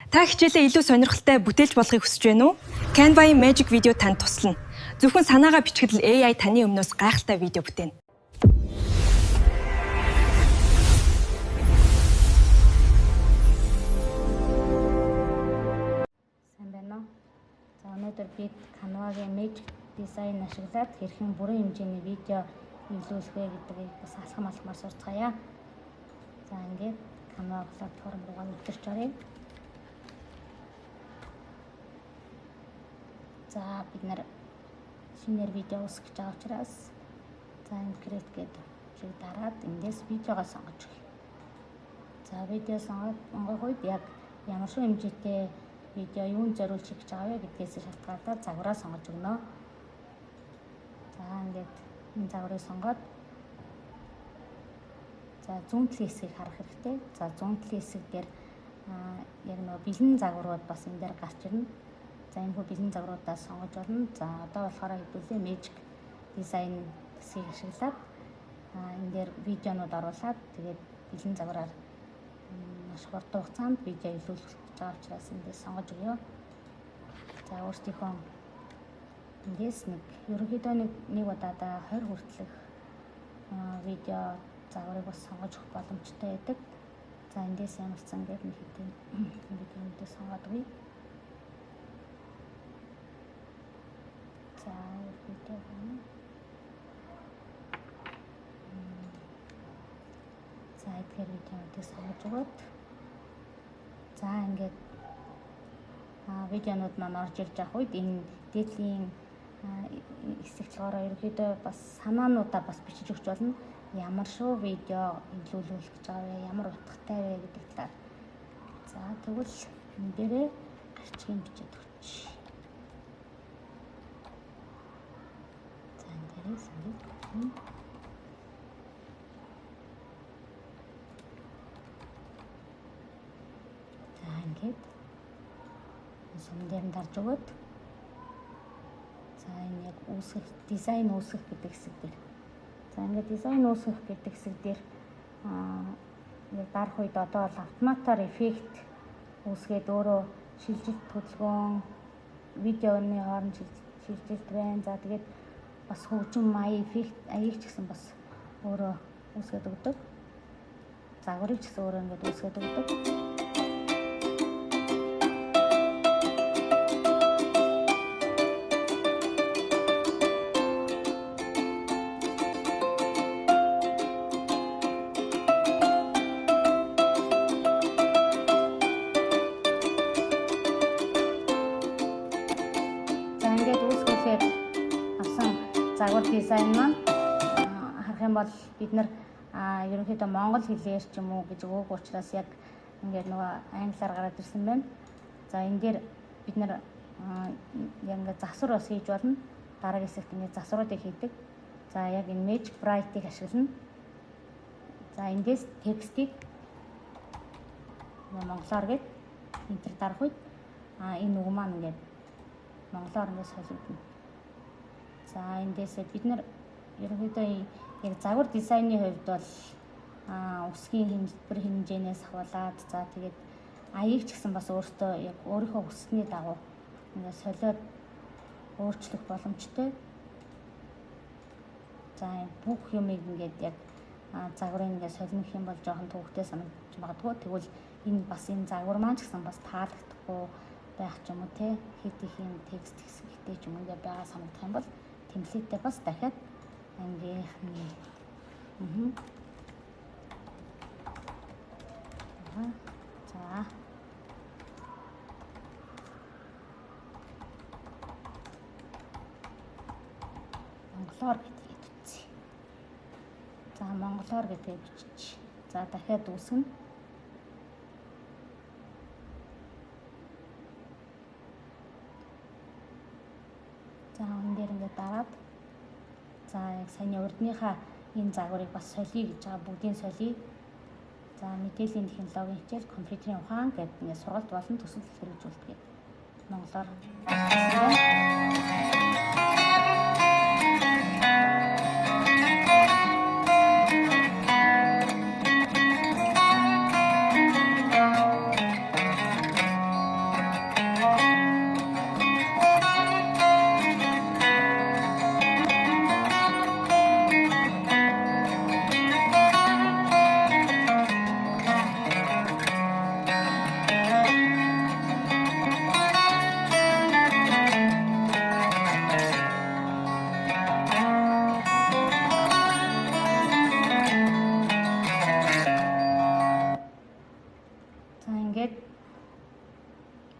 Та хичээлээ илүү сонирхолтой бүтээлж болохыг хүсэж байна уу? Canva-ийн Magic Video танд туслана. Зөвхөн санаагаа бичгэд л AI таны өмнөөс гайхалтай видео бүтээнэ. Сайн байна уу? За өнөөдөр бид Canva-гийн Magic Design ашиглаад хэрхэн бүрэн хэмжээний видео биелүүлэх вэ гэдгийг бас алхам алхмаар сурцгаая. За ингээд Canva платформ руу нөтөрч оръё. За бид нэр шинээр видео үүсгэж байгаа учраас за энэ create гэдэг шиг дараад эндээс видеогоо сонгож өгье. За видео сонгох үед яг ямар шиг хэмжээтэй видео юунд зориулж хийж байгаа вэ гэдгээс шалтгаалаад загвараа сонгож өгнө. За ингээд энэ загварыг сонгоод за зүүн талын хэсгийг харах хэрэгтэй. За зүүн талын хэсэг дээр яг нөгөө бэлэн загварууд бас энэ дээр гарч ирнэ. За энэ хүү бэлэн загваруудаас сонгож болно. За одоо болохоор хэдүүлээ Magic Design хэсгийг ашиглаад энэ дээр видеонууд оруулаад тэгээд бэлэн загвараар маш хурдан хугацаанд видео илүүлэх гэж байгаа учраас эндээс сонгож өгье. За өөрсдийнхөө эндээс ерөнхийдөө нэг удаадаа 20 хүртэлх видео загварыг бас сонгож өгөх боломжтой байдаг. За эндээс ямарсан гэдэг нэг хэдийн видеонуудыг сонгоод өгье. За видео байна. За эдгээр видеонуудыг сонгож өгөөд за ингээд видеонууд маань орж ирж авах үед энэ дээдлийн хэсэгчлөөрөө ерөөдөө бас санаануудаа бас бичиж өгч болно. Ямар шүү видео илүүлүүлэх гэж байгаа вэ? Ямар утгатай вэ гэдэг талаар. За тэгвэл энэ дээрээ гарчгийн бичиж өгч. За энэ дээрээ сонгож. За ингээд сум дээр нь дарж өгөөд за энэ яг үүсгэх дизайн үүсгэх гэдэг хэсэг дээр. За ингээд дизайн үүсгэх гэдэг хэсэг дээр яг дарах үед одоо бол автоматар эффект үүсгээд өөрөө шилжилт хөдөлгөөн видеоны хооронд шилжилт байна. За тэгээд бас хөгжим маяг эффект аяг ч гэсэн бас өөрөө үүсгээд өгдөг. Загварыг ч гэсэн өөрөө ингээд үүсгээд өгдөг. Загвар дизайн маань харах юм бол бид нар ерөнхийдөө монгол хэлээр ч юм уу гэж өгөөг учраас яг ингээд нөгөө англиар гараад ирсэн байна. За энэ дээр бид нар яг ингээд засвар бас хийж болно. Дараагийн хэсэгт ингээд засваруудыг хийдэг. За яг энэ Magic Bright-ыг ашиглана. За эндээс текстийг монголоор гээд энтер дарах үед энэ үг маань ингээд монголоор ингээд солигдно. За эндээсээ бид нар ерөнхийдөө яг загвар дизайны хувьд бол үсгийн хэлбэр хэмжээнээс ахуулаад за тэгээд аяыг ч гэсэн бас өөртөө яг өөрийнхөө хүссний дагуу ингээд солиод өөрчлөх боломжтой. За бүх юмыг ингээд яг загварыг ингээд солих юм бол жоохон төвөгтэй санагдаж магадгүй. Тэгвэл энэ бас энэ загвар маань ч гэсэн бас таалагдахгүй байх ч юм уу те хэд их юм текст хэсэгтэй ч юм уу ингээд байгаа санагдах юм бол темплейтээ бас дахиад ангийнхны за монголоор гэдгийг бичиж. За монголоор гэдгийг бичиж. За дахиад үүсгэнэ. За энэ дээр ингээд дараад за яг саяны урдныхаа энэ загварыг бас солиё гэж байгаа бүгдийг солиё. За мэдээллийн технологийн хичээл компьютерийн ухаан гэдэг ингээд сургалт болон төсөл хэрэгжүүлдэг. Монголоор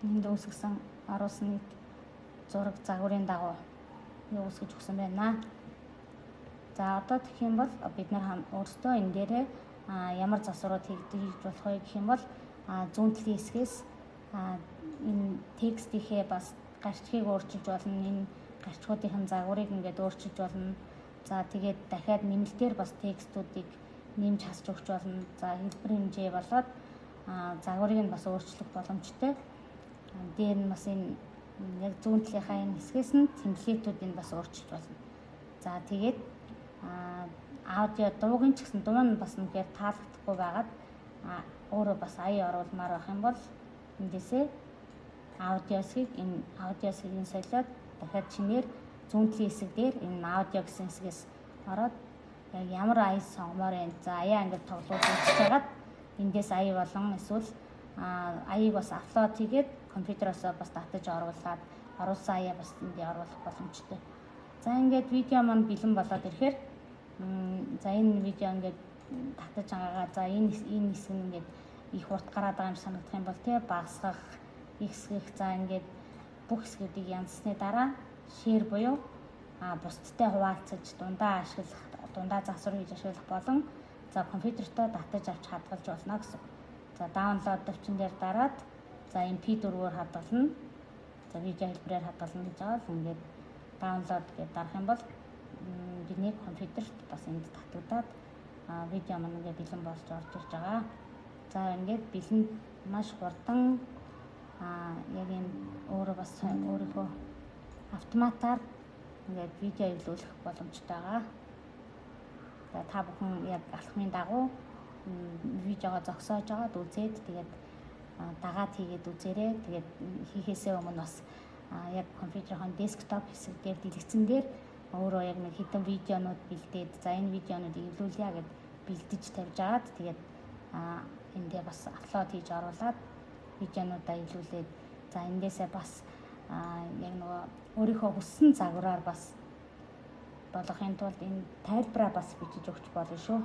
энд үүсгэсэн оруулсан нийт зураг загварын дагуу үүсгэж өгсөн байна. За одоо гэх юм бол бид нар өөрсдөө энэ дээрээ ямар засварууд хийж болох вэ гэх юм бол зүүн талын хэсгээс энэ текстийнхээ бас гарчгийг өөрчилж болно. Энэ гарчгуудын загварыг ингээд өөрчилж болно. За тэгээд дахиад нэмэлтээр бас текстүүдийг нэмж хасч өгч болно. За хэлбэр хэмжээ болоод загварыг нь бас өөрчлөх боломжтой. Дээр нь бас энэ яг зүүн талынхаа энэ хэсгээс нь тэмдэглэлтүүдийг бас өөрчилж болно. За тэгээд аудио дуугийн ч гэсэн дуу нь бас үнэхээр таалагдахгүй байгаад өөрөө бас аяа оруулмаар байх юм бол эндээсээ аудиосыг солиод дахиад чинээр зүүн талын хэсэг дээр энэ аудио гэсэн хэсгээс ороод яг ямар ая сонгомоор байна. За аяа ингээд тоглуулж үзчихээд эндээс ая болон эсвэл аяыг бас аплод хийгээд компьютероос бас татаж оруулаад оруулсан аяа бас энд оруулах боломжтой. За ингээд видео маань бэлэн болоод ирэхээр за энэ видео ингээд татаж байгаагаа за энэ хэсэг нь ингээд их урт гараад байгаа юм санагдах юм бол тий багасгах ихсгэх за ингээд бүх хэсгүүдийг янзсны дараа шеэр буюу бусдтай хуваалцаж дундаа засвар хийж ашиглах болон за компьютертой татаж авч хадгалж болно гэсэн. За даунлоод төвчин дээр дараад за MP4-оор хадгална. За видео хэлбэрээр хадгална гэж байгаа л ингээд даунлоод гэж дарах юм бол бидний компьютерт бас энд татагдаад видео маань ингээд бэлэн болж орж ирж байгаа. За ингээд бэлэн маш хурдан яг энэ өөрөө бас өөрийнхөө автоматар ингээд видео илүүлэх боломжтой байгаа. За та бүхэн яг алхмын дагуу видеого зогсоож байгаад үзээд тэгээд дагаад хийгээд үзээрэй. Тэгээд хийхээсээ өмнө бас яг компьютерын десктоп хэсэг дээр дэлгэцэн дээр өөрөө яг нэг хэдэн видеонууд бэлдээд за энэ видеонуудыг илүүлье гэд бэлдэж тавьж агаад тэгээд эндээ бас аплод хийж оруулаад видеонуудаа илүүлээд за эндээсээ бас яг нөгөө өөрийнхөө хүссэн загвараар бас болгохын тулд энэ тайлбараа бас бичиж өгч болно шүү.